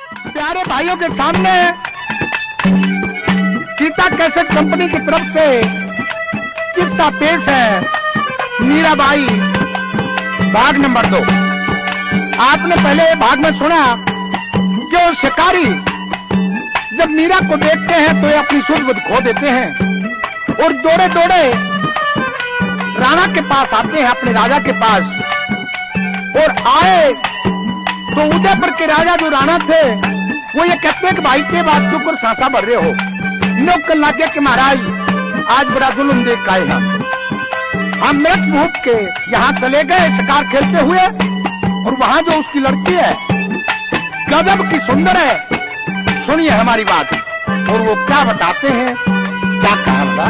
प्यारे भाइयों के सामने सीता कैसेट कंपनी की तरफ से किस्सा पेश है मीराबाई भाग नंबर 2। आपने पहले भाग में सुना कि वो शिकारी जब मीरा को देखते हैं तो ये अपनी सुध बुध खो देते हैं और दौड़े दौड़े राणा के पास आते हैं, अपने राजा के पास। और आए तो उदयपुर के राजा जो राणा थे वो ये कहते हैं कि भाई के बात के ऊपर सांसा भर रहे हो। नौकर लागे कि महाराज आज बड़ा जुल्म देख का है, हम मृत भूख के यहाँ चले गए शिकार खेलते हुए और वहां जो उसकी लड़की है गजब की सुंदर है। सुनिए हमारी बात और वो क्या बताते हैं, क्या कहा होगा।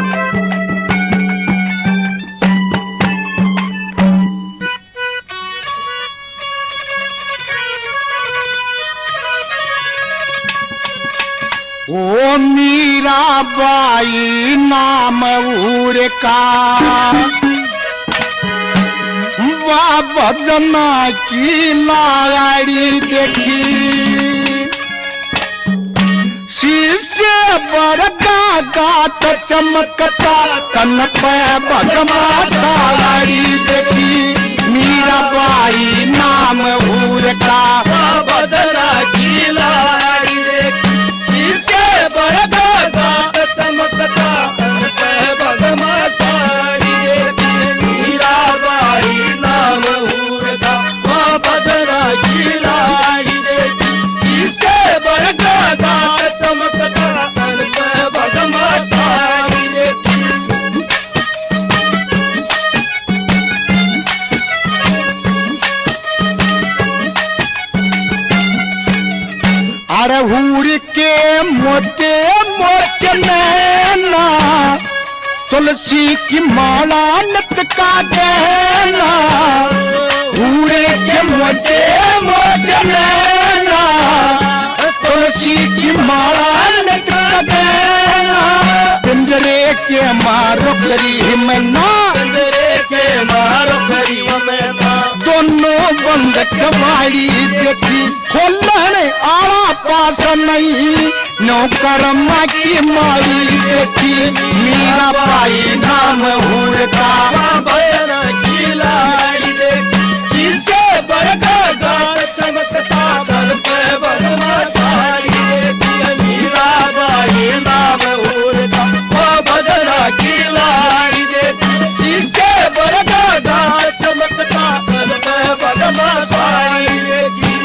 ओ मीराबाई नाम ऊर का वाह भजना की लाड़ी देखी, शीशे बरगा गात चमकता तन पे भगमा साड़ी देखी। मीराबाई नाम ऊर का वाह भजना की लाड़ी देखी, शीशे बरगा गात चमकता तन पे भगमा साड़ी देखी। मीराबाई नाम ऊर का वाह भजना की लाड़ी देखी, शीशे बरगा गात चमकता तन पे भगमा साड़ी देखी। अरहूर के मोटे मोटे नैना, तुलसी की माला नत का गहना। हूरे के मोटे मोटे नैना, तुलसी की माला नत का गहना। पिंजरे के मारो करी मैना, पिंजरे के मारो करी मैना। दोनों बंद कबाड़ी देखी, खोलन आला पास नहीं, नौकर माँ की मारी देखी। मीराबाई नाम हूर का भजना की लाड़ी देखी, शीशे बरगा गात चमकता तन पे भगमा साड़ी देखी। मीराबाई नाम हूर का भजना की लाड़ी देखी, शीशे बरगा गात चमकता तन पे भगमा साड़ी देखी।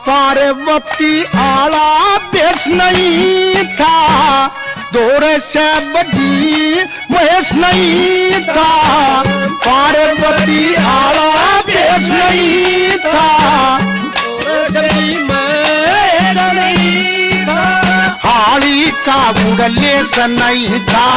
पार्वती आला बेस नहीं था, दौरे से बजी महेश नहीं था। पार्वती आला बेस नहीं था, हाली का उड़लेस नहीं था।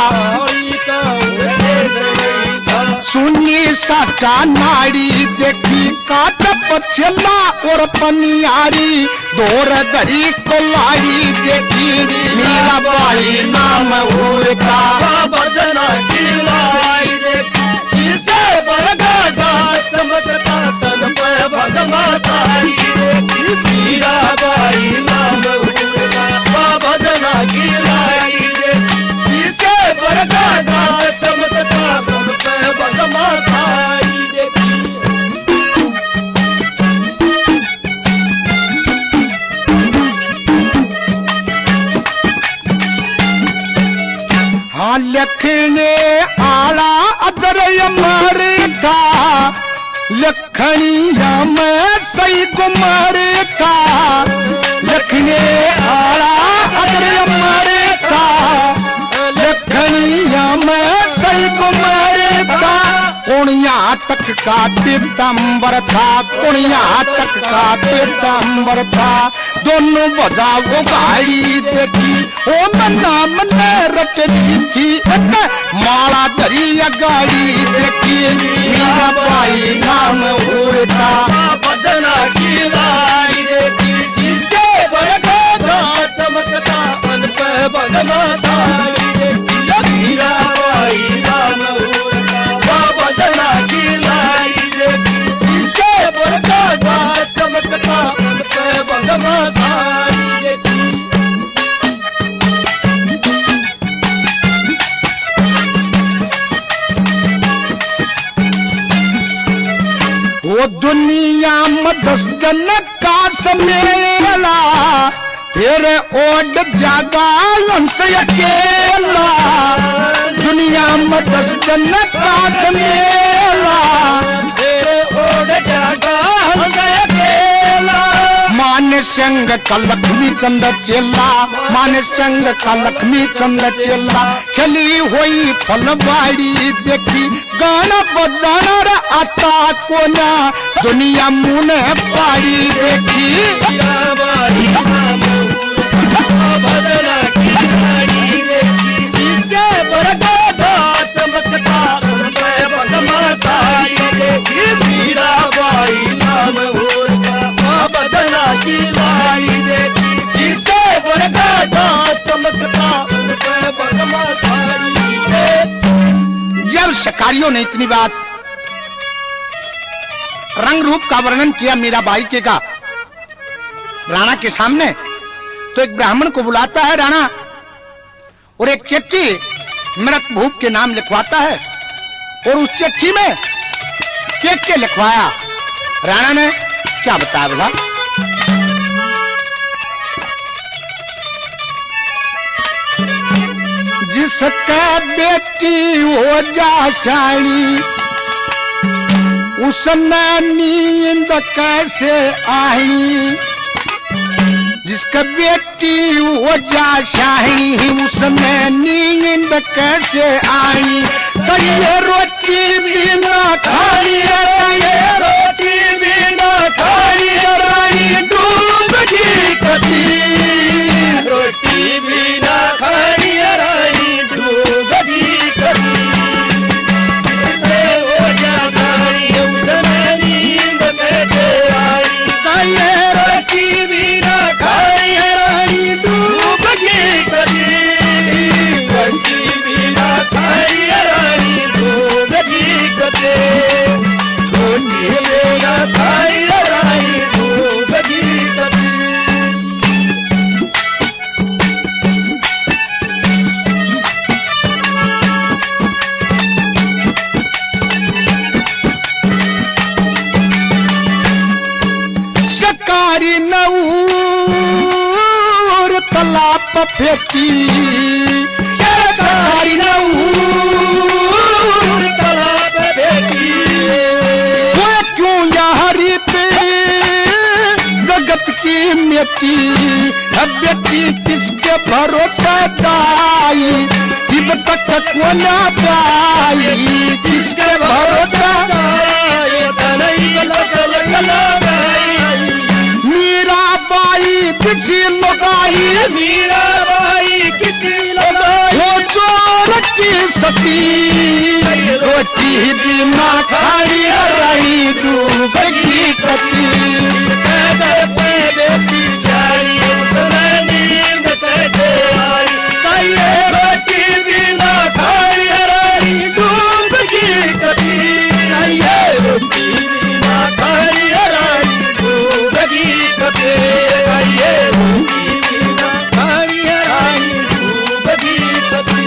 सुनी साटा नाड़ी देखी, काट पछला और पनियारी, दौर दरी कोलाड़ी देखी। मीराबाई नाम हूर का भजना की लाड़ी देखी, शीशे बरगा गात चमकता तन पे भगमा साड़ी देखी। मीराबाई नाम हूर का भजना की लाड़ी देखी, शीशे बरगा गात चमकता तन पे भगमा साड़ी देखी। हाँ लखने आला अदर अमर था, लखनिया में सही कुमार था। लखने आला अदर अमर था, लखनिया में सही कुमार था। कुणिया तक का पीताम्बर था, कुणिया तक का पीताम्बर था। दोनों बजाओ गाड़ी देखी, ओ मन्ना मन्ना रटनी थी, माला दरिया गाड़ी देखी। मीराबाई नाम हूर का भजना की लाड़ी देखी, शीशे बरगा गात चमकता तन पे भगमा साड़ी देखी। मीराबाई दुनिया में 10 दिन का समेला फिर ओड जागा से अकेला दुनिया में 10 दिन का समेला फिर ओड जागा अकेला मान संग का लक्ष्मी चंद चेला मान संग का लक्ष्मी चंद चेला खली हुई फलवाड़ी देखी गाना बजाना रे आता कोना दुनिया मुन पाड़ी देखी चमकता मीराबाई नाम बदना की लाई देखी जिसे बरगाड़ा चमकता जब शिकारियों ने इतनी बात रंग रूप का वर्णन किया मीराबाई के का राणा के सामने तो एक ब्राह्मण को बुलाता है राणा और एक चिट्ठी मृत भूप के नाम लिखवाता है और उस चिट्ठी में के लिखवाया राणा ने क्या बताया बोला जिसका बेटी हो जा साड़ी उसमें नींद कैसे आई जिसका बेटी हो जा शाही उसमें नींद कैसे आई चाहिए रोटी बिना खाई रोटी बिना खाई रानी डूब गई कभी रोटी बिना खाई रानी डूब गई कभी हो जा शाही उसमें नींद कैसे आई चाहिए रोटी बिना खाई रानी डूब गई कभी रोटी बिना खाई रानी डूब गई कभी रोटी बिना खाई रानी डूब गई कभी शिकारी नऊर तालाब फेंकी शिकारी नऊर तालाब फेंकी वो क्यों यारी पे जगत की मिट्टी अब बेटी किसके भरोसा जाई इब तक को ना पाई किसके भरोसा मीराबाई किसी लगाई मीराबाई किसी लगाई वो चोर की सती रोटी बिना खाई रही डूब गई कती बेटी सारी नींद कैसे आई चाहिए रोटी बिना खाई रही डूब गई कती चाहिए रोटी बिना खाई रही डूब गई कती चाहिए रोटी बिना खाई रही डूब गई कती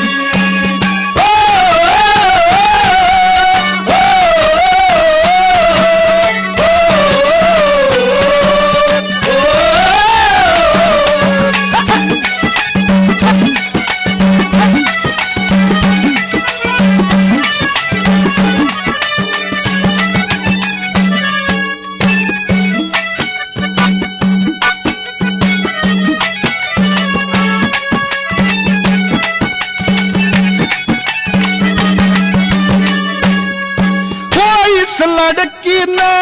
लड़की ने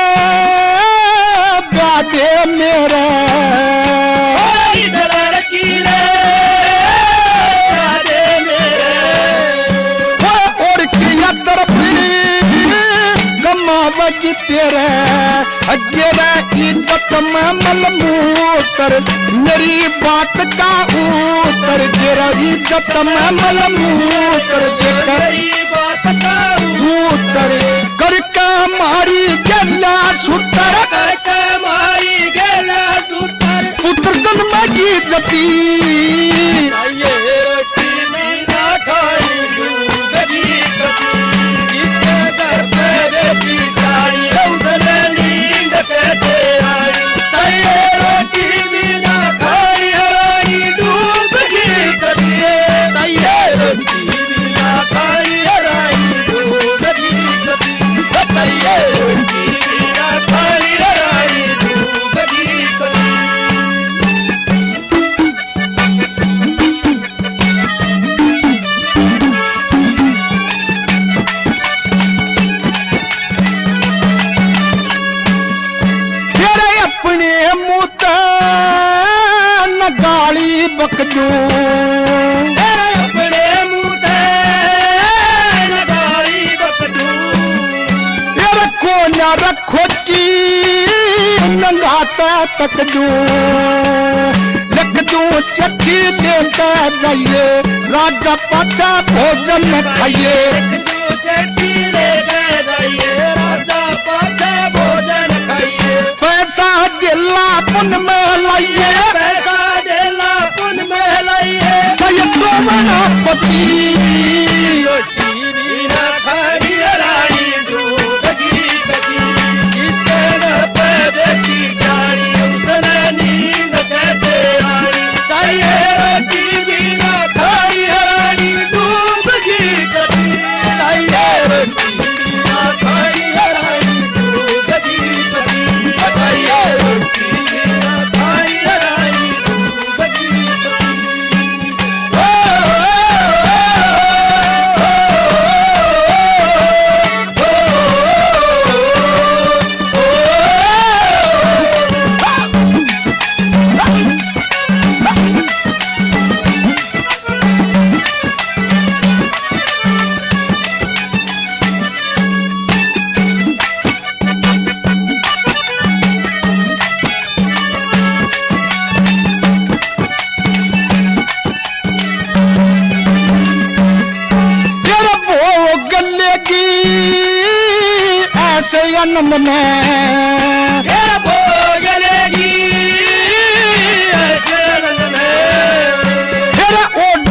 गादे मेरे लड़की ने गादे मेरे और किया तरफ कमावगी तेरे अगेरा इज्जत में मलमूतर मेरी बात का उत्तर तेरा इज्जत में मलमूतर मेरी बात का उत्तर करके मारी गेला सुतर करके मारी गेला सुतर पुत्र जन्म की जती ये रोटी बिना खाई डूब गई कभी इसके घर पे बेटी सारी उसने बकजू अपने मुंह ते लगाई बकजू को न रखो की नंगाता तक दू लिख दू चिट्ठी देता जाइए राजा पाचा भोजन खाइए चिट्ठी लेके जाइए राजा पाचा भोजन खाइए पैसा दिला पुन में लाइए पैसा देला पुन में लाइए जय तो मना पति टीवी ना खाई रानी दूध की कटी इसके घर पे देखी साड़ी उसने नींद कैसे आई चाहिए टीवी ना खाई रानी दूध की कटी चाहिए टीवी ना खाई रानी दूध की कटी चाहिए टीवी ना खाई रानी दूध की कटी तेरा भोग लेगी ऐसे आनंद में तेरा भोग लेगी ऐसे आनंद में तेरा ओढ़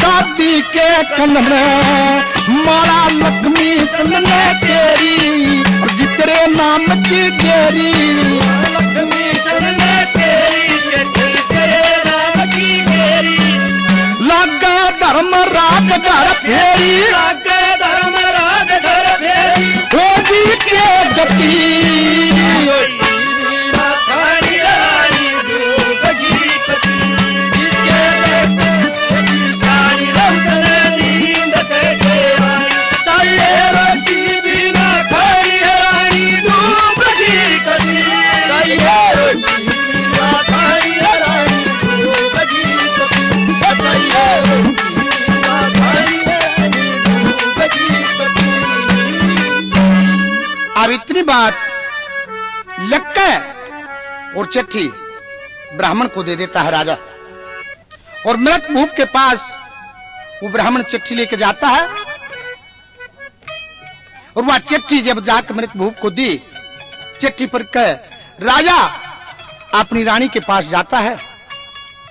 शादी के कन में माला लक्ष्मी चलने तेरी और जितरे नाम की गेरी लक्ष्मी चलने तेरी चिट्ठी तेरे नाम की मेरी लागा धर्म राज घर फेरी लागे धर्म राज घर फेरी होगी के गति खानी रानी दूध की कटी जिसके देखी सारी उसने नींद कैसे आई चाहिए रोटी बिना खाई रानी दूध की कटी चाहिए रोटी बिना खाई रानी दूध की कटी चाहिए रोटी बिना खाई रानी दूध की कटी अब इतनी बात लिख के और चिट्ठी ब्राह्मण को दे देता है राजा और मृत भूप के पास वो ब्राह्मण चिट्ठी लेके जाता है और वह चिट्ठी जब जाकर मृत भूप को दी चिट्ठी पर कह राजा अपनी रानी के पास जाता है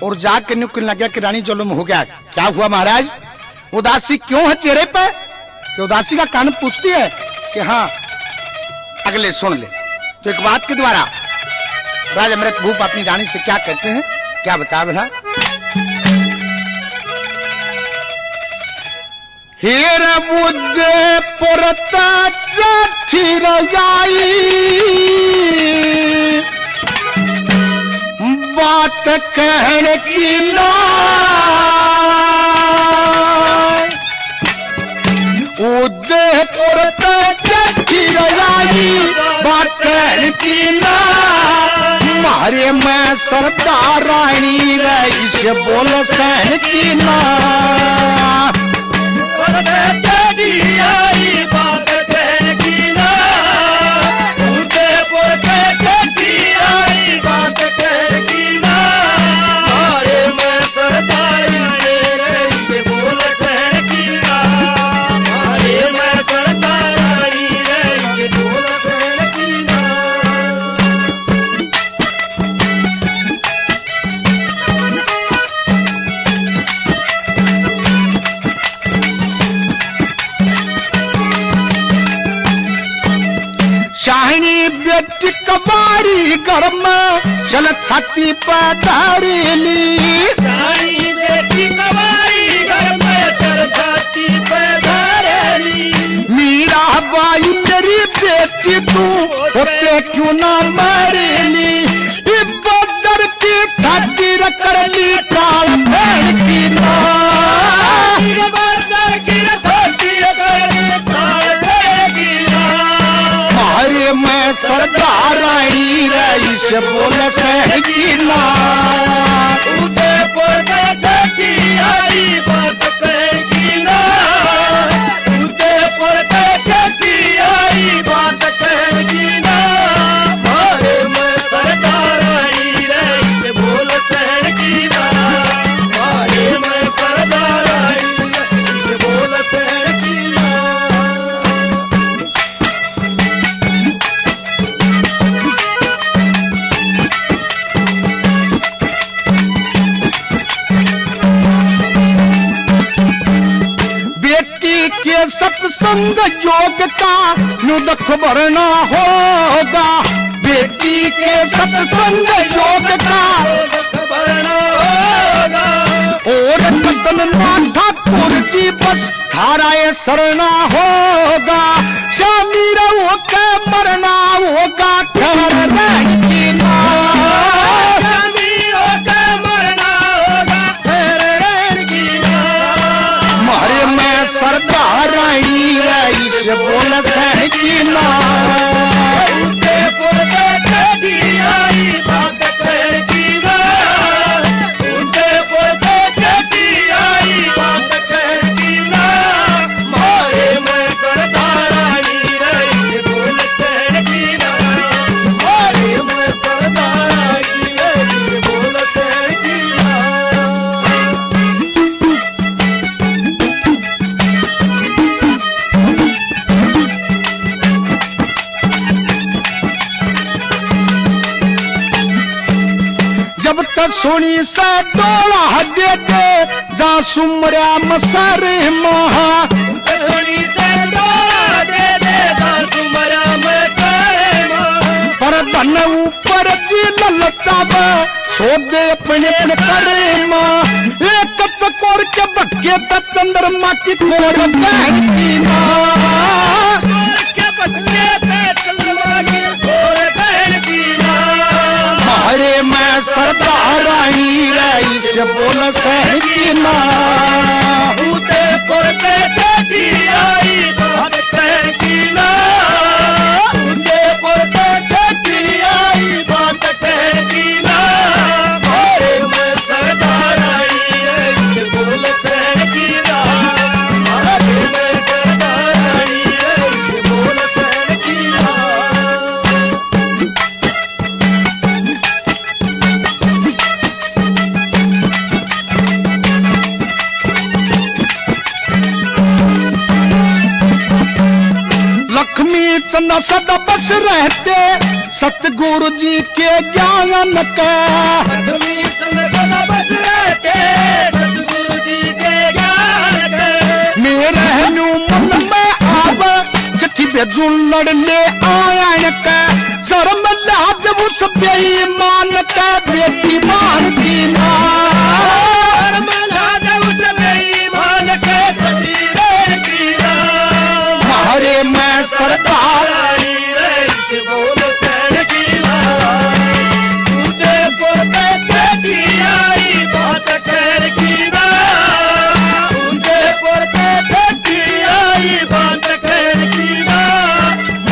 और जाकर निकल लगा कि रानी जुल्म हो गया। क्या हुआ महाराज, उदासी क्यों है चेहरे पे? कि उदासी का कारण पूछती है कि हाँ। अगले सुन ले तो एक बात के द्वारा राजा मृत भूप अपनी रानी से क्या कहते हैं, क्या बता बना। हेर बुद्धे पुरता चिट्ठी रजाई बात कहने की उदयपुर चिट्ठी रजाई बात कहने की मारे मैं सरदार रानी रईस बोल सहन की ना चिट्ठी आई बात कहने की ना उदयपुर के चिट्ठी आई बात कहने की ना अरे मैं सरदारी से बोल सहन की ना अरे मैं सरदारी से बोल सहन की ना शाहिनी बेटी कबारी घर में चल छाती पर धारेली शाही बेटी कवारी घर में चल छाती पे धारेली मीरा बाई मेरी बेटी तू होते क्यों ना मरेली बजर की छाती कर ली काल भेड़ की ना बाजार की छाती अरे मैं सरदार रानी रईस बोल सहगी ना सत्संग योग का दुख भरना होगा। बेटी के सत्संग योग का भरना होगा। और जतन ठाकुर जी बस धाराए सरना होगा। स्वामी रहो के मरना होगा खैर की ना। स्वामी रहो के मरना होगा खैर की ना। मारे मैं सरदार रानी रईस बोल सह की ना। जब तक सुनी सा डोला दे दे जा सुमरा मसारे महा। सुनी से डोला दे दे जा सुमरा मसारे महा। पर धन ऊपर जी ललचाब सो दे अपने अपने करे माँ। एक चकोर के भटके त चंद्रमा की कोर बहन की माँ। के बदले पे चंद्रमा की कोर बहन की माँ। अरे मैं सरदार रानी रईस बोल सह की माँ। उदयपुर पे चढ़ी आई बात कहर की ना। उदयपुर पे चढ़ी आई बात कहर की ना। अरे मैं सरदार आई रईस बोल सहर की ना। अरे मैं सरदार आई रईस बोल सहर की ना। लक्ष्मी चंद सदा बस रहते सतगुरु जी के ज्ञान का। लक्ष्मी चंद सदा बस रहते सतगुरु जी के ज्ञान के। मेरे मन में आव चिट्ठी भेजू लड़ ले आयन का। शर्म लाज उस बेईमान का बेटी मान की माँ। अरे मैं सरदार बोल सहर की उदयपुर पे चढ़ी आई बात कहर की ना। उदयपुर पे चढ़ी आई बात कहर की ना।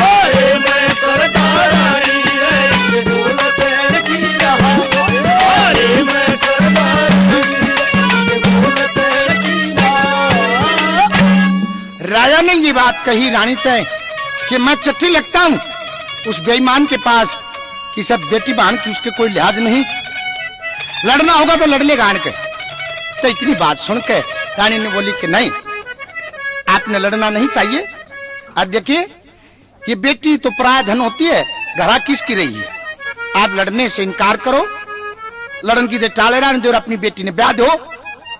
अरे मैं सरदार आई बोल सहर की ना। अरे मैं सरदार बोल सहर की ना। राजा ने ये बात कही रानी तय कि मैं चिट्ठी लिखता हूँ उस बेईमान के पास कि सब बेटी बहन की उसके कोई लिहाज नहीं। लड़ना होगा तो लड़ लेगा आन के। तो इतनी बात सुन के रानी ने बोली कि नहीं आपने लड़ना नहीं चाहिए। अब देखिए ये बेटी तो पराया धन होती है घरा किसकी रही है। आप लड़ने से इनकार करो। लड़न की टाले रानी दे और अपनी बेटी ने ब्याह दो।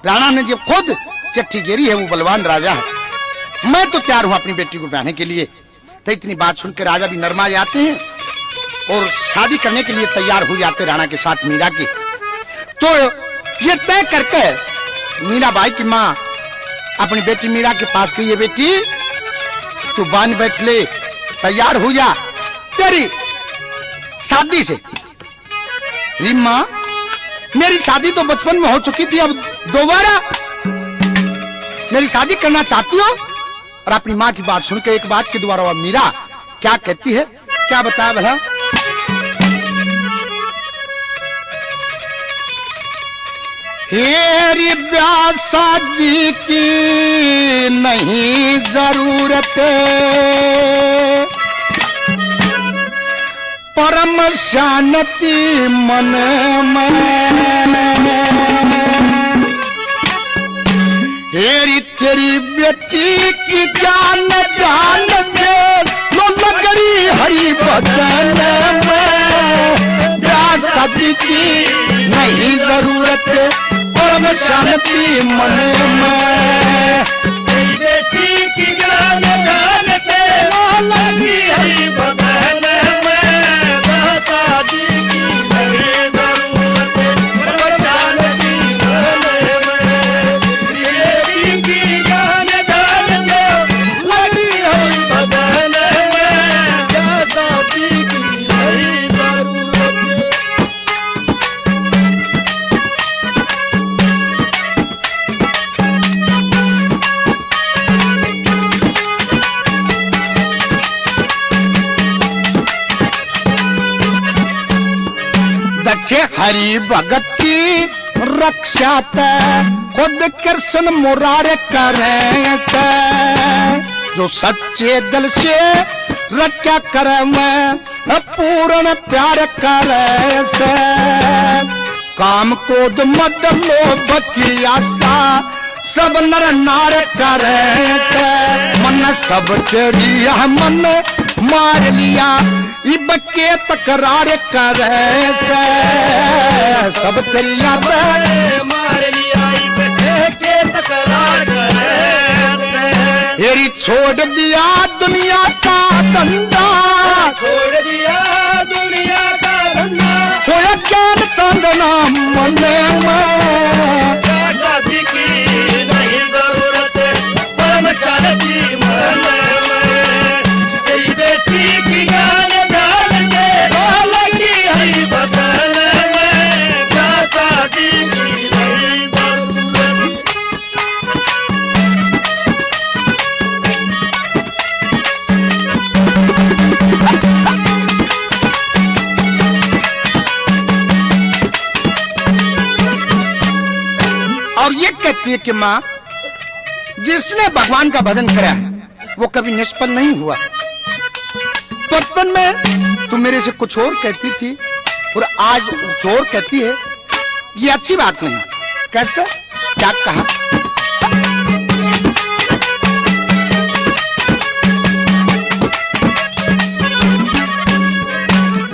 राणा ने जब खुद चिट्ठी गिरी है वो बलवान राजा है। मैं तो तैयार हूं अपनी बेटी को ब्याहने के लिए। तो इतनी बात सुनकर राजा भी नरमा जाते हैं और शादी करने के लिए तैयार हो जाते राणा के साथ मीरा की। तो ये तय करके मीराबाई की माँ अपनी बेटी मीरा के पास गई। ये बेटी तू बांध बैठ ले तैयार हो जा तेरी शादी से। माँ मेरी शादी तो बचपन में हो चुकी थी अब दोबारा मेरी शादी करना चाहती हो। और अपनी माँ की बात सुनकर एक बात के द्वारा मीरा क्या कहती है क्या बताया भला। हेरी ब्याह शादी की नहीं जरूरत परम शांति मन में। हेरी तेरी बेटी की ज्ञान ध्यान से लो लगरी हरि भजन में। ब्याह शादी की नहीं जरूरत परम शांति मन में। बेटी की हरि भगत की रक्षा ते खुद कृष्ण मुरारे करे से, जो सच्चे दिल से रक्षा करे मैं पूर्ण प्यार करे से, काम क्रोध मद लोभ की आशा सब नर नार करे से, मन सब चिड़िया मन मार लिया इब के तकरार करे से, सब चिड़िया मार लिया इब के तकरार करे से, हेरी छोड़ दिया दुनिया का धंधा, छोड़ दिया दुनिया का धंधा, होया ज्ञान चांदना मन में, शादी की नहीं जरूरत परम शांति मन में, तेरी बेटी की ज्ञान ध्यान के लगी हरी बदन में, क्या शादी की नहीं जरूरत। और ये कहती है कि माँ जिसने भगवान का भजन करा है वो कभी निष्फल नहीं हुआ। बचपन में तू मेरे से कुछ और कहती थी और आज कुछ और कहती है, ये अच्छी बात नहीं। कैसे, क्या कहा?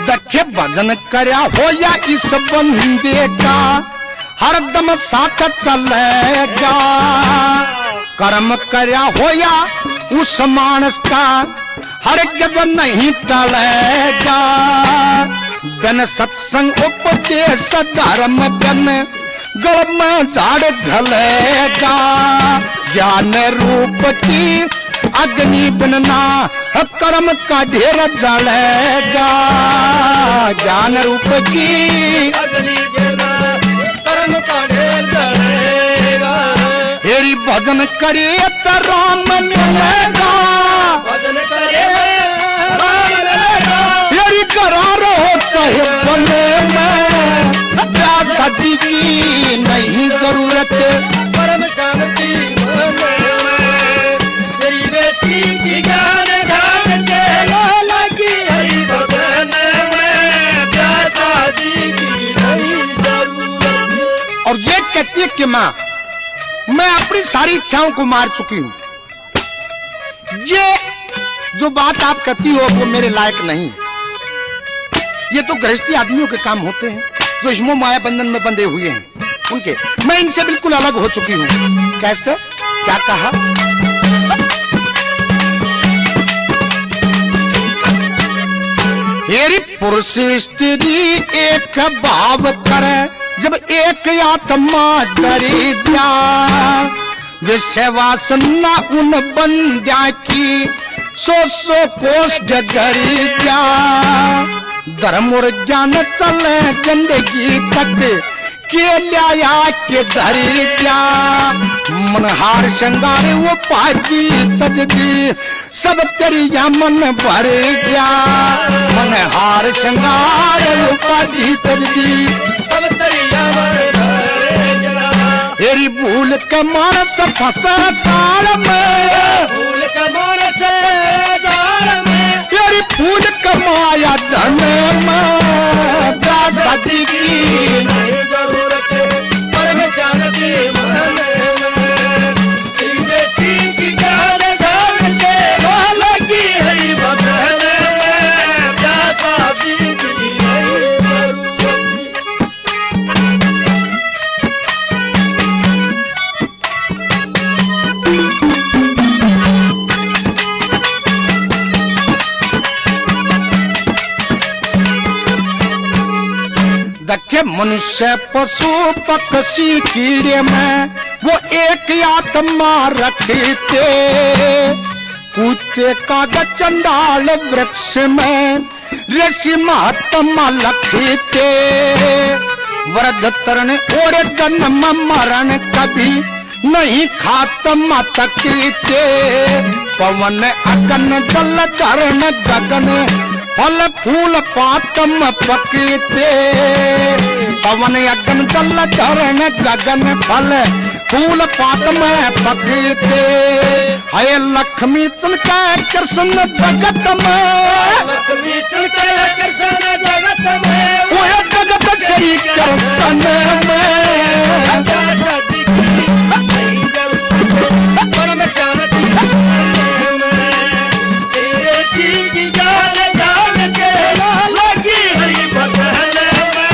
देखे भजन करया हो या इस बंदे का हरदम साथ चलेगा, कर्म करया हो या उस मानस का हर गजन नहीं टलेगा, बिन सत्संग उपदेश धर्म बिन गल में झाड़ घलेगा, ज्ञान रूप की अग्नि बिनना कर्म का ढेर जलेगा, ज्ञान रूप की अग्नि बिना कर्म का ढेर जलेगा, हेरी भजन करे तो राम मिलेगा, भजन करे राम मिलेगा, हेरी करार हो चाहे बने में, शादी की नहीं जरूरत परम शांति मन में, तेरी बेटी की ज्ञान ध्यान से लगी हरी भजन में, क्या शादी की नहीं जरूरत। और ये कहती है कि माँ मैं अपनी सारी इच्छाओं को मार चुकी हूं, ये जो बात आप कहती हो वो मेरे लायक नहीं है। ये तो गृहस्थी आदमियों के काम होते हैं जो इस मोह माया बंधन में बंधे हुए हैं उनके, मैं इनसे बिल्कुल अलग हो चुकी हूं। कैसे, क्या कहा? हेरी पुरुष स्त्री एक भाव करे, जब एक आत्मा चरी दिया, विषय वासना उन बंद्या की सो कोष डगरी दिया, धर्म और ज्ञान चले जिंदगी तक के लिया के धरी दिया, मनहार श्रृंगार वो पाती तजदी सब तेरिया मन भर गया, मनहार श्रृंगार वो पाती तजदी सब तरिया मन भर गया, तेरी भूल के मानस फंसा चाल में, फूल कमल से जाल में, तेरी फूल कमाया धन में, शादी की नहीं जरूरत परम शांति मन में, तेरी बेटी की ज्ञान ध्यान से लगी हरी भजन में, क्या शादी की नहीं जरूरत। देखे मनुष्य पशु पक्षी कीड़े में वो एक आत्मा रखते, कूदते का चंडाल वृक्ष में ऋषि महात्मा लखते, वृद्ध तरण और जन्म मरण कभी नहीं खात्मा तकते, पवन अगन जल धरण गगन फल फूल पातम पकते, पवन अग्न जल धरण गगन फल फूल पात में पकते है लक्ष्मी चमके कृष्ण जगत में लक्ष्मी चमके कृष्ण जगत में वो जगत श्री कृष्ण में शादी की नहीं जरूरत परम शांति तेरे जी की जान जान के लगी हरी भजन में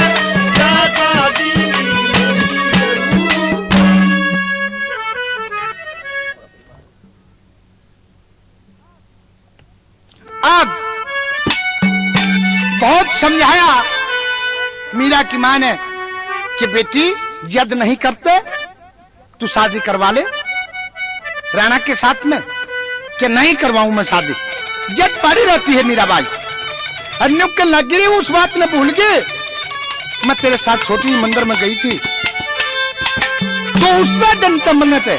शादी अब बहुत समझाया मीरा की मां ने कि बेटी जिद नहीं करते, तू शादी करवा ले राणा के साथ में, कि नहीं करवाऊं मैं शादी। जिद पड़ी रहती है मीराबाई। अन्यों के लग गिरी उस बात ने भूल गए। मैं तेरे साथ छोटी मंदिर में गई थी तो उससे दिन तक मन्नत है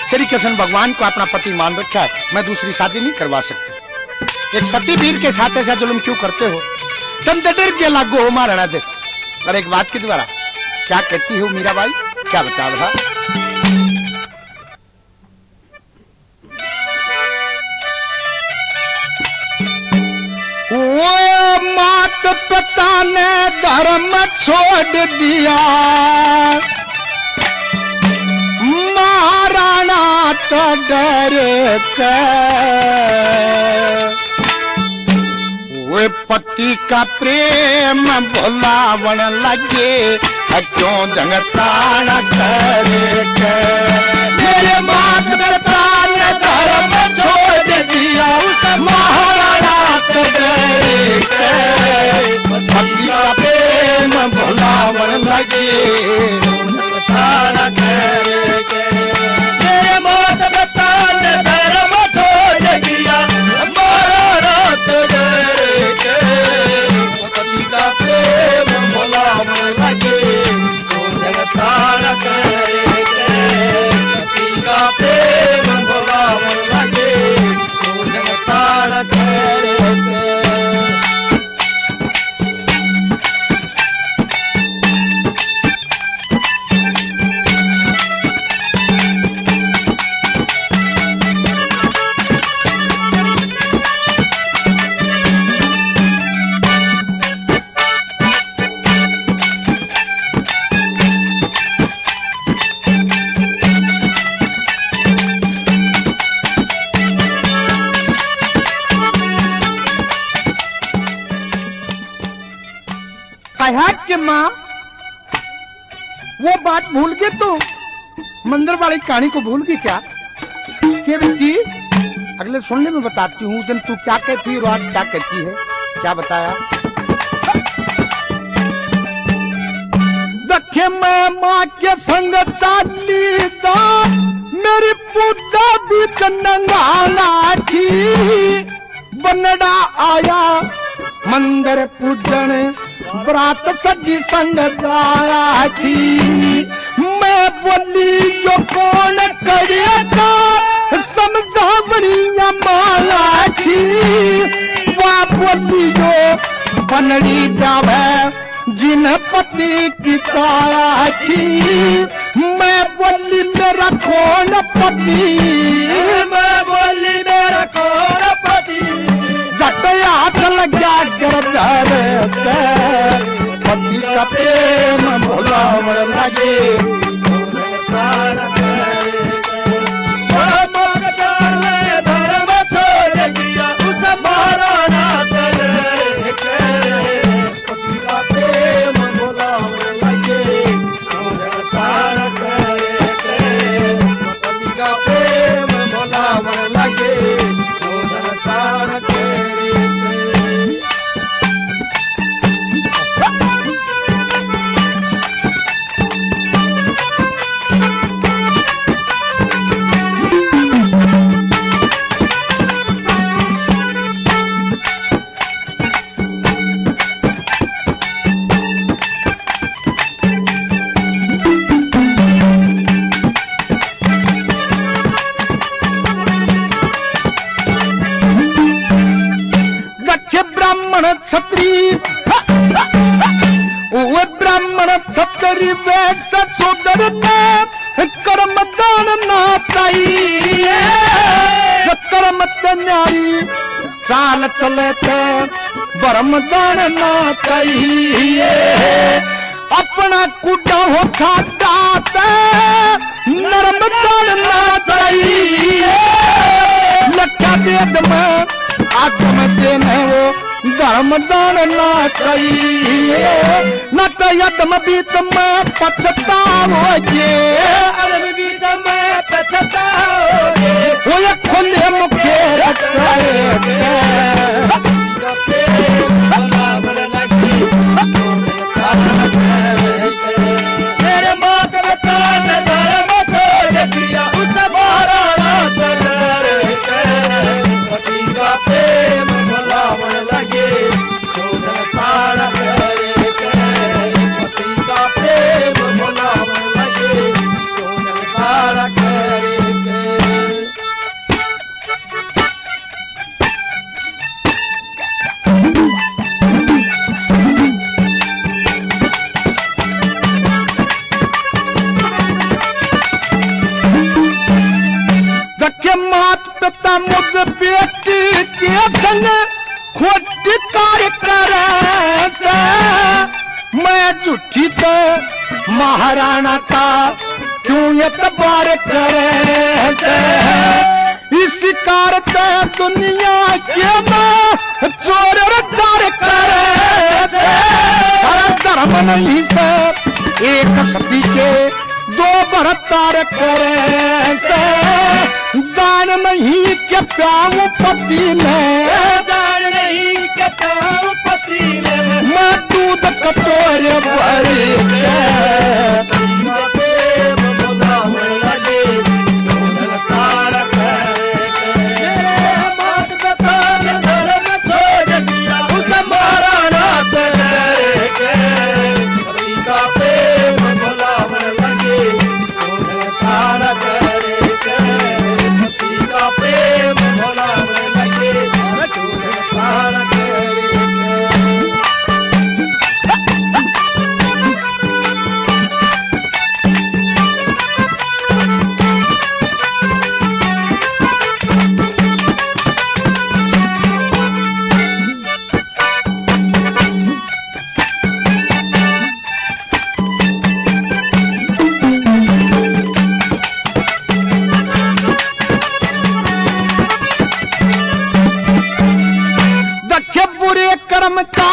श्री कृष्ण भगवान को अपना पति मान रखा है, मैं दूसरी शादी नहीं करवा सकती। एक सती वीर के साथ ऐसा जुल्म क्यों करते हो? तुम तो डर के लागू हो मारना दे। और एक बात के द्वारा क्या कहती हो मीराबाई, क्या बता रहा? वो मात पिता ने धर्म छोड़ दिया, महाराणा तो डर कर वे पति का प्रेम भुलावन लगे, क्यों जंगतान करे मेरे मात पिता ने धर्म छोड़ दिया, उस महाराणा तो डरे पति का प्रेम भुलावन लगे, जगतान करे मेरे मात पिता ने धर्म छोड़ दिया, महाराणा तो डरे पति का प्रेम भुलावन लगे, जगतान करे पति का प्रेम भुलावन लगे, जगतान करे। के मां वो बात भूल गए तो मंदिर वाली कहानी को भूल गई क्या? के बेटी अगले सुनने में बताती हूँ। उस दिन तू क्या कहती है और आज क्या कहती है, क्या बताया? देखे मैं माँ के संग चाली जा, मेरी पूजा भी नंगाना थी, बनड़ा आया मंदिर पूजन बरात सजी संग गाया थी, मैं बोली जो कौन करेगा समझावनिया माया थी, वह बोली जो बनड़ी प्यावे जिन पति की काया थी, मैं बोली मेरा कौन पति, मैं बोली मेरा कौन पति, जटया लगा कर पति का प्रेम भुलावन लगे, धर्म छोड़ दिया उस महाराणा पति का प्रेम भुलावन लगे, पति का प्रेम भुलावन लगे, क्षत्रिय वो ब्राह्मण न्यारी वैस सुधर ने कर्म जानना चाहिए। कर्म ते न्यारी चाल चले थे बरम जानना चाहिए। अपना कुटा हो खाते नरम जानना चाहिए। लखा वेद में आत्म देने वो धर्म जानना चाहिए। न तो यदम बीच में पछताओगे, बीच में पछताओगे। वो ये खुले मुखे मेरे बात बता धर्म छोड़ दिया उस महाराणा पति का प्रेम भुलावन लगे शोधन तार करे। पति का प्रेम भुलावन लगे शोधन तार करे। मात पिता मुझ बेटी के संग खोटी कार्य करे से मैं झूठी तो महाराणा का क्यों एतबार करे से। इसी कारते दुनिया के में चोर चार करे से। हर धर्म नहीं से एक सती के दो बहत्तर करे से। जान नहीं के प्याऊ पति ने, जान नहीं के प्याऊ पति ने। मैं दूध कटोरे भरी प्रेम भुलावन लगे शोधन तार करे। बात बता धर्म छोड़ दिया उस महाराणा पति का प्रेम भुलावन लगे शोधन तार करे। पति का प्रेम भुलावन लगे शोधन तार करे। कर्म का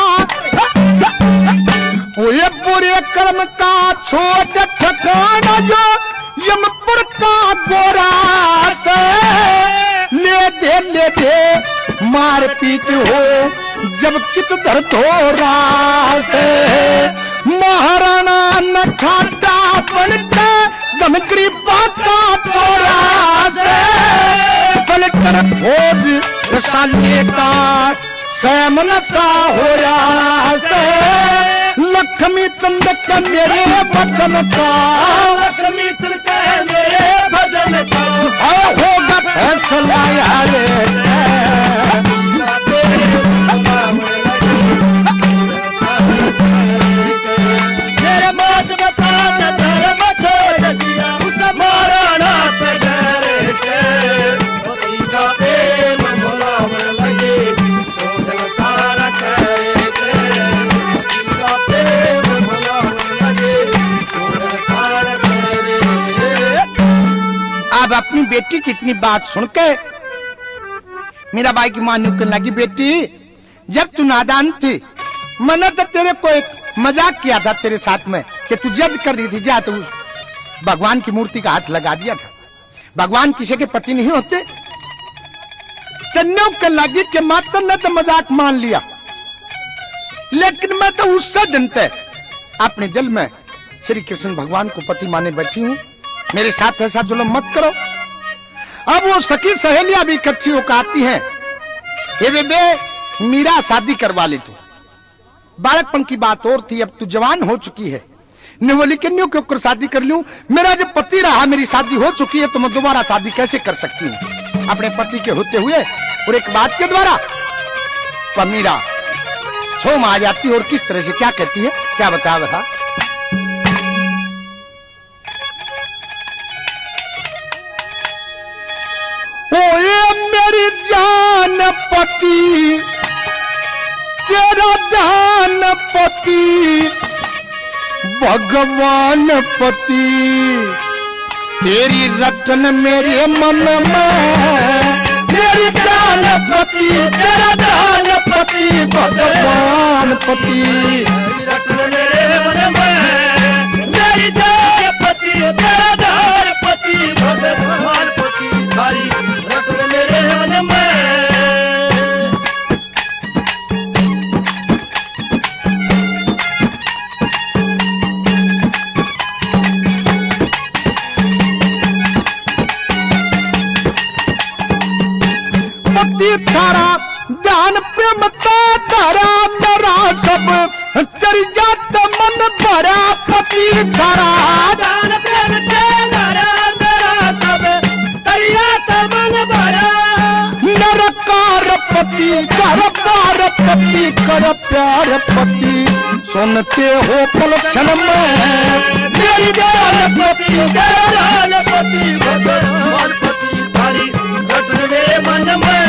ये बुरे कर्म का छोड़ ठिकाना जो यमपुर का गोरा से ले दे मार पीट हो जब कित धर धोरा से। महाराणा न खाटा बनते धनगरी बाता चोरा से। कलेक्टर फौज रसाले का सैमन सा हो रहा से। लक्ष्मी चंद का मेरे वचन का, लक्ष्मी चंद का मेरे भजन का होगा फैसला यारे। मेरे बात बता धर्म छोड़ दिया उस महाराणा पति का प्रेम भुलावन लगे शोधन तार करे। पति का प्रेम भुलावन लगे शोधन तार करे। अब अपनी बेटी की इतनी बात सुन के मीराबाई की मां ने लगी, बेटी जब तू नादान थी मैंने तो तेरे को एक मजाक किया था तेरे साथ में कि तू जद कर रही थी जा तो भगवान की मूर्ति का हाथ लगा दिया था। भगवान किसी के पति नहीं होते। तन्नों के लगी कि माता ने तो मजाक मान लिया, लेकिन मैं तो उससे दिन पे अपने दिल में श्री कृष्ण भगवान को पति माने बैठी हूं। मेरे साथ ऐसा जुल्म मत करो। अब वो सखी सहेलियां भी इकट्ठी होकर आती हैं, ये बे मीरा शादी करवा ले तू। बालकपन की बात और थी, अब तू जवान हो चुकी है। बोली कि न्यू क्यों शादी कर लूं, मेरा जब पति रहा मेरी शादी हो चुकी है तो मैं दोबारा शादी कैसे कर सकती हूँ अपने पति के होते हुए। और एक बात के द्वारा तो मीरा छोम आ जाती है और किस तरह से क्या कहती है, क्या बता। ओए मेरी जान पति तेरा दान पति भगवान पति तेरी रटन मेरे मन में मेरी जान पति तेरा दान पति भगवान पति रत्न मेरे मन में मेरी जान पति तेरा दान पति भगवान पति थारी रत्न मेरे मन में पति थारा दान प्रेमता धारा मेरा सब तेरी जात मन भरा पति थारा दान प्रेम तेरा मेरा सब तेरा तमन भरा नरकार पति कर पार पति कर प्यार पति सुनते हो पल क्षण में मेरी जान पति तेरा दान पति भगवान पति थारी रत्न मेरे मन में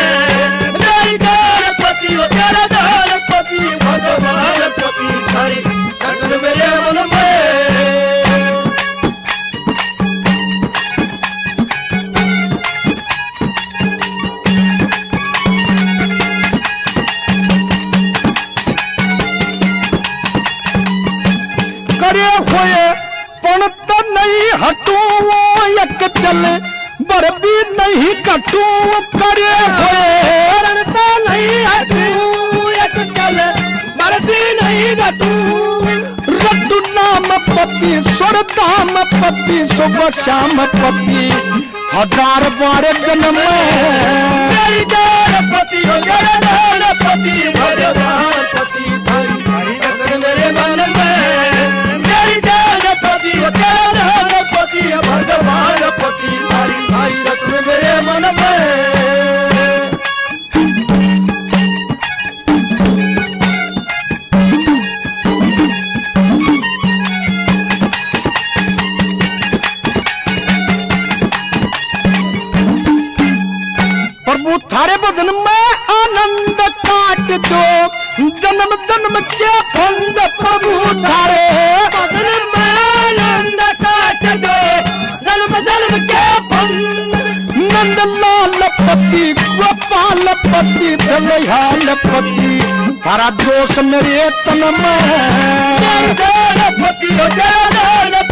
मेरी जान पति तेरा दान पति भगवान पति थारी रत्न मेरे मन में करे हुए पणत नहीं हटू एक जल बर भी नहीं कटू करे हुए तो नहीं हटू एक चल मरती नहीं घटू रतु नाम पति सुर दाम पति शुभ श्याम पति हजार बार जन्म मेरी जान पति हो तेरा दान पति भगवान पति थारी थारी रत्न मेरे मन में मेरी जान पति हो तेरा दान पति भगवान पति थारी थारी रत्न मेरे मन में प्रभु थारे भजन में आनंद काट दो जन्म जन्म के फंद प्रभु थारे भजन में आनंद काट दो जन्म जन्म के फंद नंद लाल पति गोपाल पति दलहाल पति थारा जोश मेरे तन में पति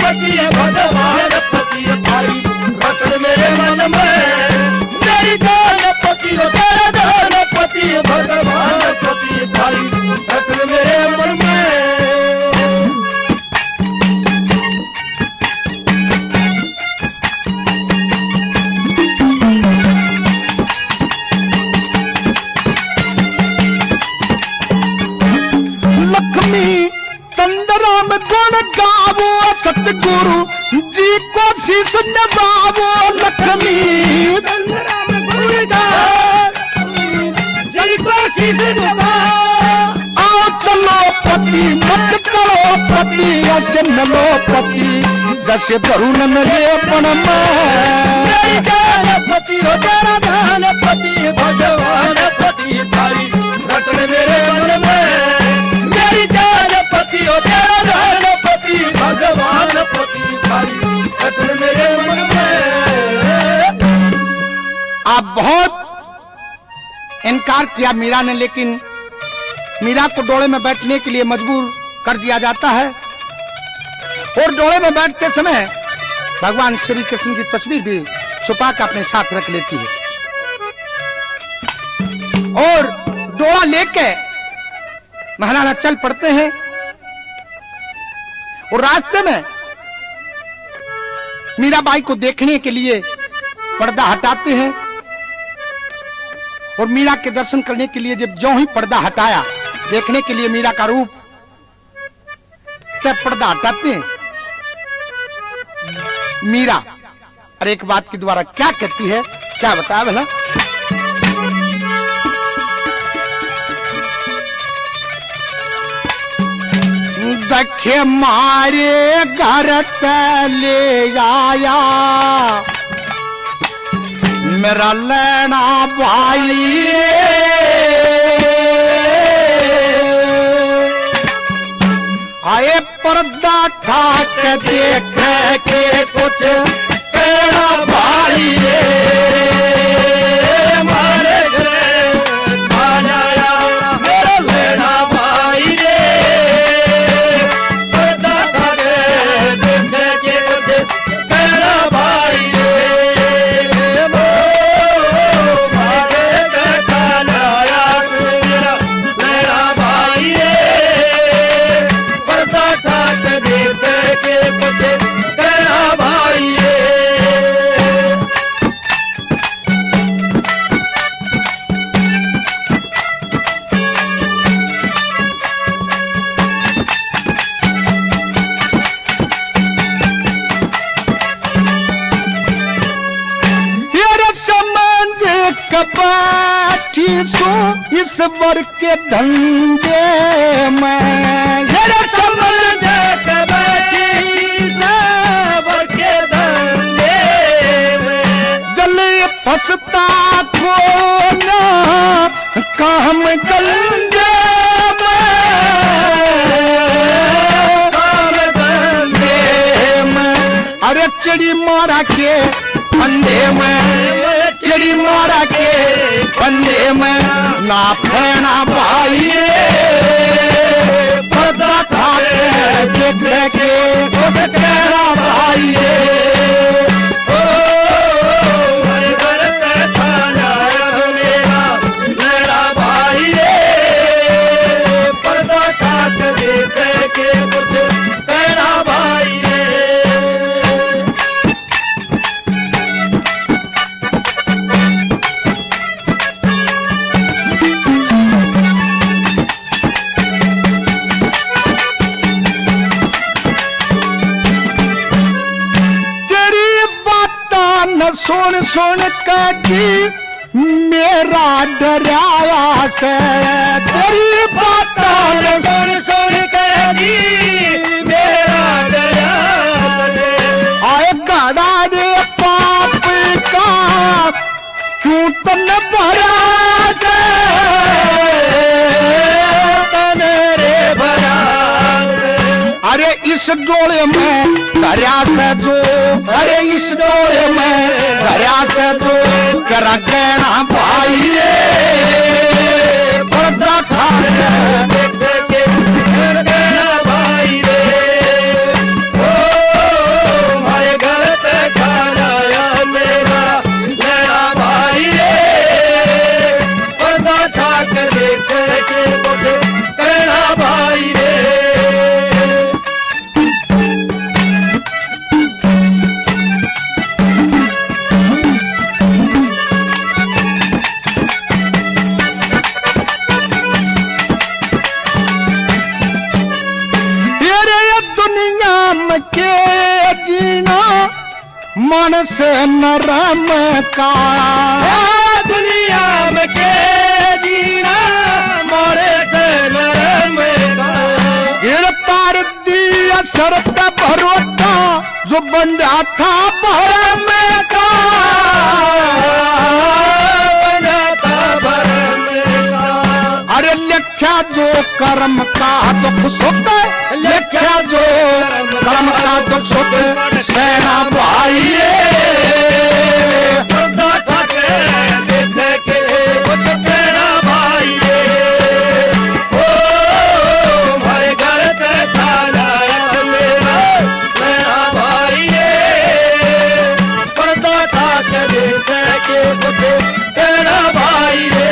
पति भगवान पति थारी रत्न मेरे मन में मेरी जान पति तेरा दान पति भगवान पति थारी रत्न मेरे मन में लक्ष्मी चंद्राम गुण गावो सतगुरु जी को शीश नवावो लक्ष्मी चंद्राम गुरुदा जल को शीश नवा आओ चलो पति मत करो पति ऐसे नलो पति जैसे वरुण मेरे पण मेरी में जान पति हो तेरा दान पति भगवान पति थारी रत्न मेरे मन में मेरी जान पति हो तेरा दान पति भगवान पति थारी रत्न मेरे मन में आप बहुत इनकार किया मीरा ने, लेकिन मीरा को डोले में बैठने के लिए मजबूर कर दिया जाता है और डोले में बैठते समय भगवान श्री कृष्ण की तस्वीर भी छुपा कर अपने साथ रख लेती है और डोला लेके महाराणा चल पड़ते हैं और रास्ते में मीराबाई को देखने के लिए पर्दा हटाते हैं और मीरा के दर्शन करने के लिए जब जो ही पर्दा हटाया देखने के लिए मीरा का रूप, क्या पर्दा हटाते हैं मीरा और एक बात के द्वारा क्या कहती है, क्या बताया भला। देखे मारे घर ले आया मेरा लेना भाई आए पर्दा ठाक देख के कुछ तेरा भाई रे मारे घरे आया मेरा लेना भाई रे पर्दा ठाके देख के कुछ तेरा भाई रे मारे देखा आया मेरा लेना भाई रे पर्दा ठाके देख के कुछ तेरा भाई रे कबाठी सो इस वर के धंधे में समझ कबाठी वर के धंधे में गले फंसता को ना काम गंजे काम धंधे में अरे चिड़ी मारा के फंदे में चिड़ी मारा के फंदे में ना फेना भाई पर्दा ठाक देख के कुछ तेरा भाई ओ हरे घर पे खाना मेरा भाई रे पर्दा ठाक देख के कुछ तेरा भाई रे सुन सुन की मेरा डराया से तेरी बातों सुन सुन के मेरा डरा आए गाड़ा रे पाप का क्यों तन भरा से मेरे भरा अरे इस डोले में दरिया से जो अरे इस डोले में दरिया से जो कर गहना भाई पर्दा ठाक देख के तेरा भाई रे ओ हमारे घर पे खाना आया मेरा भाई रे पर्दा ठाक देख के कुछ तेरा भाई रे के जीना मन से नरम का दुनिया में के जीना मोरे से नरम का गिरफ्तार दिया शरत भरोटा जो बंदा था भरम का अरे लिखा जो कर्म का दुख सुख लिखा जो कर्म का दुख सुख सेना भाई पर्दा ठाके देख के कुछ तेरा भाई रे ओ हमारे घर पे खाना आया मेरा भाई रे पर्दा ठाके देख के कुछ तेरा भाई रे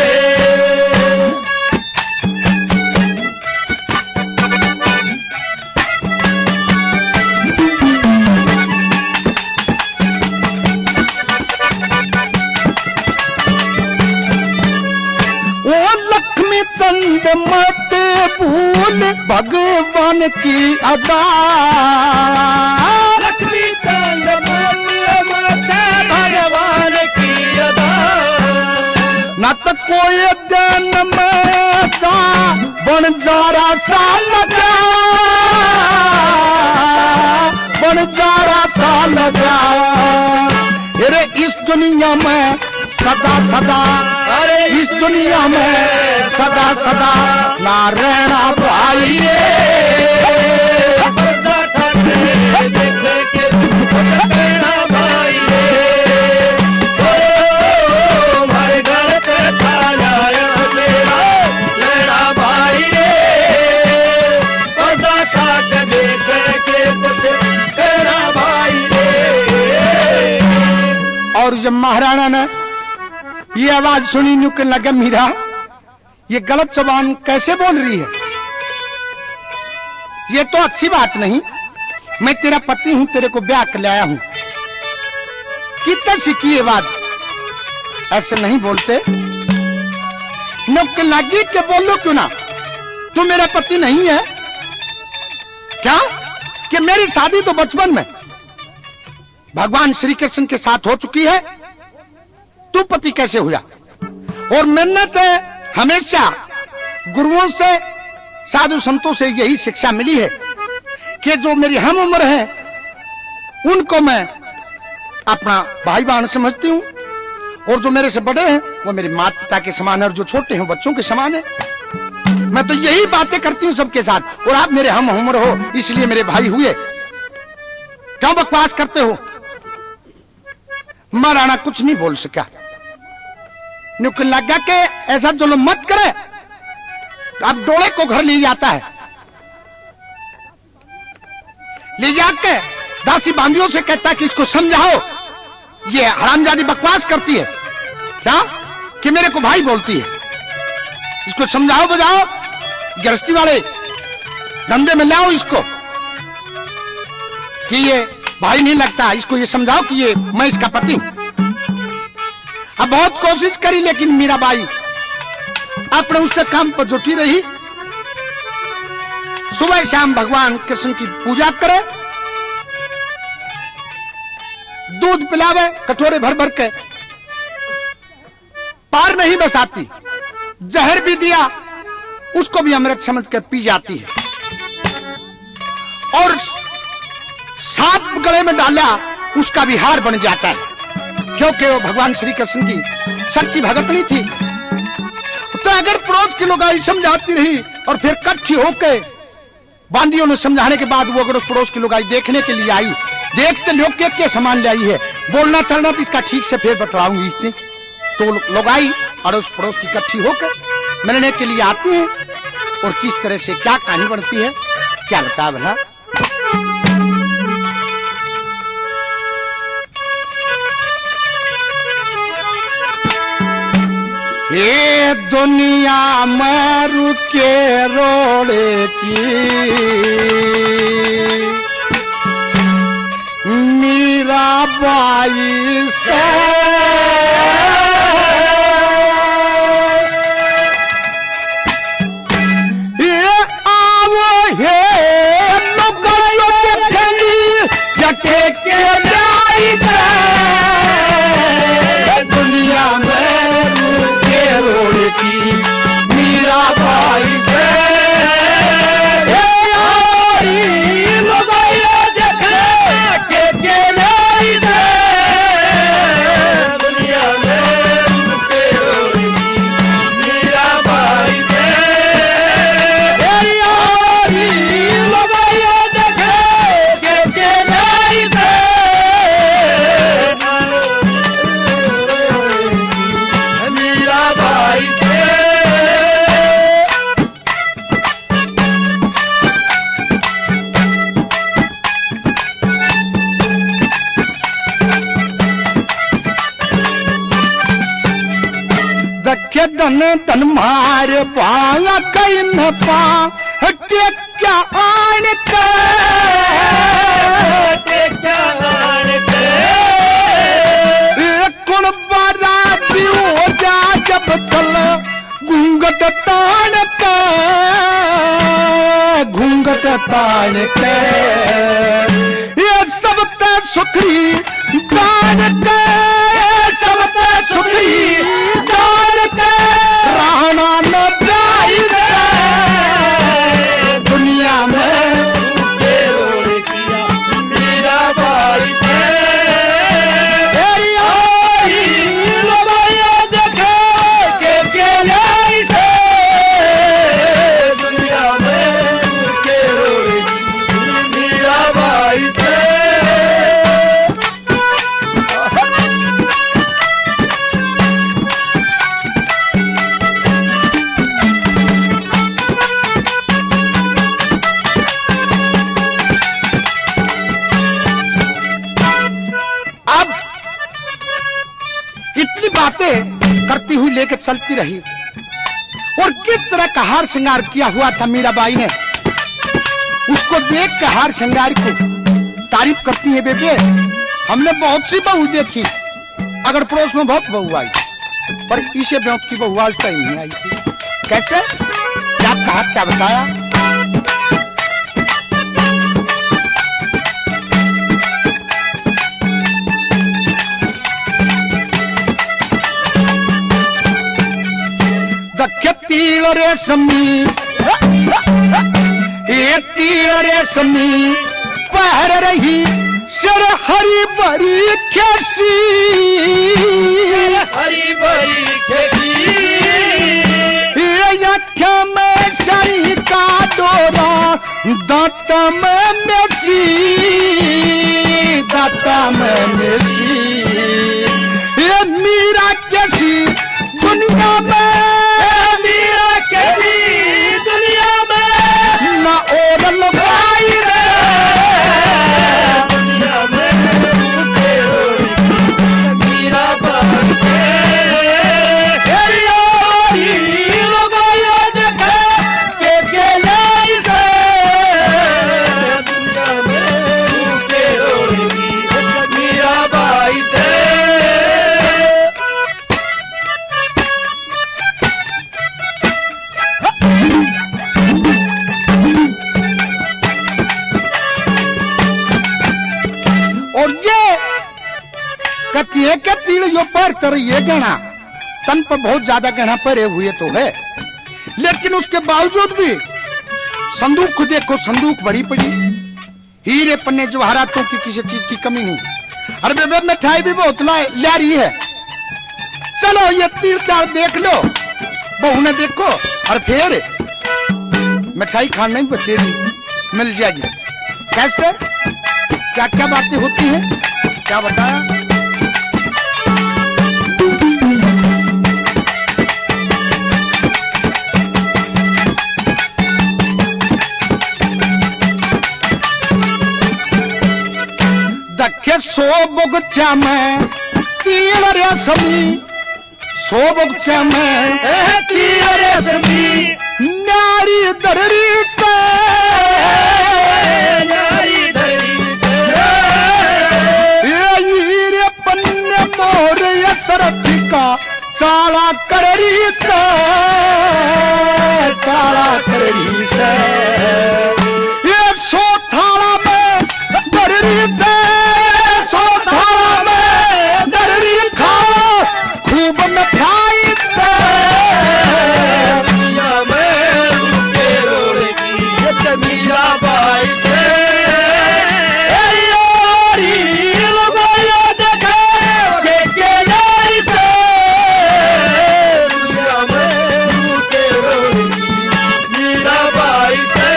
चंद मत भूल भगवान की अदा लक्ष्मी चंद मत भगवान की अदा न तो कोई दिन में जा बन जारा सा लगा बन जारा सा लगा अरे इस दुनिया में सदा सदा इस दुनिया में सदा सदा ना रहना भाई रे। पर्दा ठाके देखे के रहना भाई रे। ओ हमारे घर पे थाना मेरा लेना भाई रे। पर्दा ठाके देखे के कुछ कहना भाई रे। और जब महाराणा ने ये आवाज सुनी न्यू के लगा मीरा ये गलत जबान कैसे बोल रही है, ये तो अच्छी बात नहीं। मैं तेरा पति हूं, तेरे को ब्याह कर लाया हूं। कितना सीखी ये बात, ऐसे नहीं बोलते। नुक्के लगी के बोलो क्यों ना, तू मेरा पति नहीं है क्या? कि मेरी शादी तो बचपन में भगवान श्री कृष्ण के साथ हो चुकी है, तू पति कैसे हुआ? और मैंने तो हमेशा गुरुओं से साधु संतों से यही शिक्षा मिली है कि जो मेरी हम उम्र है उनको मैं अपना भाई बहन समझती हूं, और जो मेरे से बड़े हैं वो मेरे माता पिता के समान है, और जो छोटे हैं बच्चों के समान है। मैं तो यही बातें करती हूं सबके साथ, और आप मेरे हम उम्र हो इसलिए मेरे भाई हुए। क्यों बकवास करते हो? महाराणा कुछ नहीं बोल सका। नुक्कड़ लगा के ऐसा जो मत करे। अब डोले को घर ले जाता है, ले जाके दासी बांदियों से कहता है कि इसको समझाओ, ये हरामजादी बकवास करती है क्या कि मेरे को भाई बोलती है, इसको समझाओ बुझाओ, गृहस्थी वाले धंधे में लाओ इसको कि ये भाई नहीं लगता, इसको ये समझाओ कि ये मैं इसका पति हूं। अब बहुत कोशिश करी लेकिन मीराबाई अपने उससे काम पर जुटी रही। सुबह शाम भगवान कृष्ण की पूजा करे, दूध पिलावे कटोरे भर भर के, पार नहीं बस आती, जहर भी दिया उसको भी अमृत समझ के पी जाती है, और सांप गले में डाला उसका भी हार बन जाता है, क्योंकि वो भगवान श्री कृष्ण की सच्ची भगतनी थी। तो अगर पड़ोस की लोग समझाती रही और फिर इकट्ठी होकर बांदियों ने समझाने के बाद वो अगर उस पड़ोस की लोग देखने के लिए आई, देखते लोग के सामान ले आई है, बोलना चलना तो इसका ठीक से फिर बतलाऊंगी इसने। तो लोग आई और उस पड़ोस की इकट्ठी होकर मिलने के लिए आती है, और किस तरह से क्या कहानी बनती है क्या बता भला। ये दुनिया में रुके रोड़े की मीराबाई से ये आवो है लोग देखनी जटे के जाई से दुनिया में रोड़ की मीराबाई से दुनिया में मीराबाई से के धन धन मार पाया कई न पा टेक्या आन के कुण बाराती हो जा जब चल घूंघट तान के घूंघट तान के ये सब ते सुखी जान के सब ते सुखी जान के राणा न जाई दुनिया में मीराबाई से करती हुई लेकर चलती रही और किस तरह का हार श्रृंगार किया हुआ था मीराबाई ने, उसको देख कर हार श्रृंगार को तारीफ करती है। बेबे हमने बहुत सी बहू देखी, अगर पड़ोस में बहुत बहू आई, पर इसे ब्योत की बहू आज तक नहीं आई थी। कैसे, क्या कहा, क्या बताया? तीर रेशमी, एक तीर रेशमी पहर रही सिर हरी भरी खेसी, हरी भरी खेती अख्या में सही का डोरा, दांत में मेसी, दांत में मेसी। ये मीरा कैसी दुनिया में, दुनिया में ना और लुगाई रे, दुनिया में मीरा बाई के तीर जो पर तर ये गहना तन पर बहुत ज्यादा गहना परे हुए तो है, लेकिन उसके बावजूद भी संदूक को देखो, संदूक भरी पड़ी, हीरे पन्ने जवाहरातों की किसी चीज की कमी नहीं। अरे बेबे मिठाई भी बहुत ला रही है, चलो ये तीर चार देख लो, बहू ने देखो, और फिर मिठाई खाने में बचेगी, मिल जाएगी। कैसे, क्या क्या बातें होती हैं, क्या बताया? दखे सो बुगचा में तीर रेशमी, सो बुगचा में तीर रेशमी नारी दररी से, नारी धरी से हीरे पन्ने मोर सरफी का चाला कररी से, चाला कररी से। ये सो थाला में दररी से, सो थाला में दररी खाओ खूब मिठाई से, दुनिया में रूपे रोड़ेगी मीरा बाई से। दुनिया में रूपे रोड़ेगी मीरा बाई से।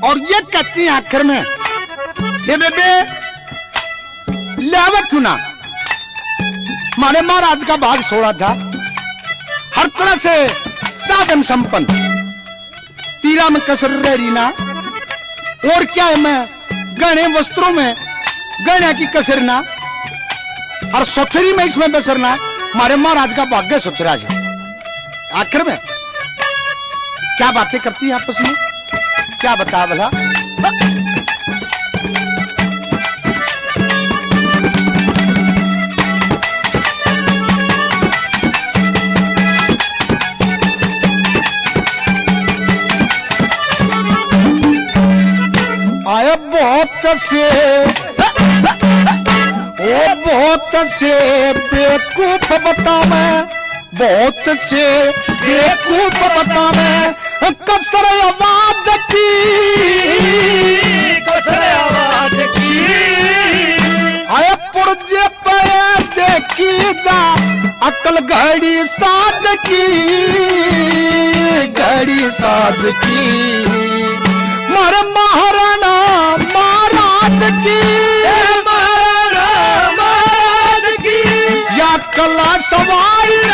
और ये कहती हैं आखिर में, ये बेबे लावा क्यों ना, मारे महाराज का भाग सोड़ा था, हर तरह से साधन संपन्न, तीरा में कसर रही ना, और क्या है, मैं गहने वस्त्रों में गहने की कसर ना, और सुथरी में इसमें बसरना, मारे महाराज का भाग्य सुथरा है। आखिर में क्या बातें करती है आपस में, क्या बता भला? आए बहुत से, ओ बहुत से बेवकूफ बता मैं, बहुत से बेवकूफ बता मैं, कसर आवाज की, कसर आवाज की आए पुरजे पे देखी जा अकल घड़ी साज की, बड़ी साज की, मारे महाराणा महाराज की, महाराणा महाराज की या कला सवारी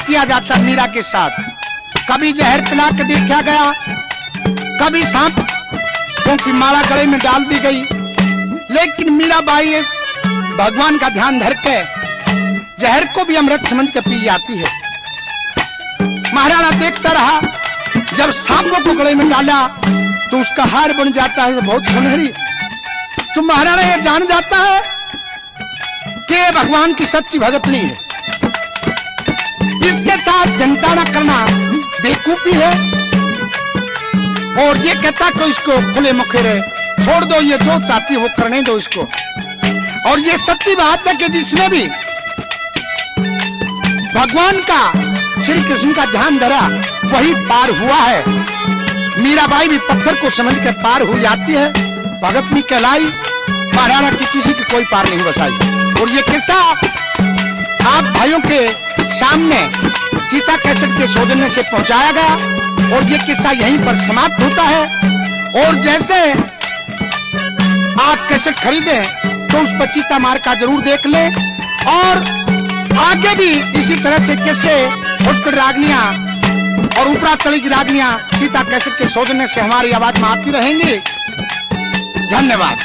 किया जाता मीरा के साथ। कभी जहर पिला के देखा गया, कभी सांपों की माला गले में डाल दी गई, लेकिन मीराबाई भगवान का ध्यान धर के जहर को भी अमृत समझ के पी जाती है। महाराणा देखता रहा, जब सांपों को गले में डाला तो उसका हार बन जाता है बहुत सुनहरी। तो महाराणा ये जान जाता है कि भगवान की सच्ची भगतनी है। इसके साथ जनता न करना बेवकूफी है, और ये कहता कि इसको खुले मुखे रहे, छोड़ दो, ये जो चाहती है वो करने दो इसको। और ये सच्ची बात है कि जिसने भी भगवान का, श्री कृष्ण का ध्यान धरा वही पार हुआ है। मीराबाई भी पत्थर को समझ के पार हो जाती है, भगतनी कहलाई। महाराणा की किसी की कोई पार नहीं बसाई। और ये किस्सा आप भाइयों के सामने चीता कैसेट के सौजन्य से पहुंचाया गया, और ये किस्सा यहीं पर समाप्त होता है। और जैसे आप कैसेट खरीदें तो उस पर चीता मार का जरूर देख लें, और आगे भी इसी तरह से किस्से उत्कट रागनियां और ऊपरा तली की रागनियां चीता कैसेट के सौजन्य से हमारी आवाज में आती रहेंगी। धन्यवाद।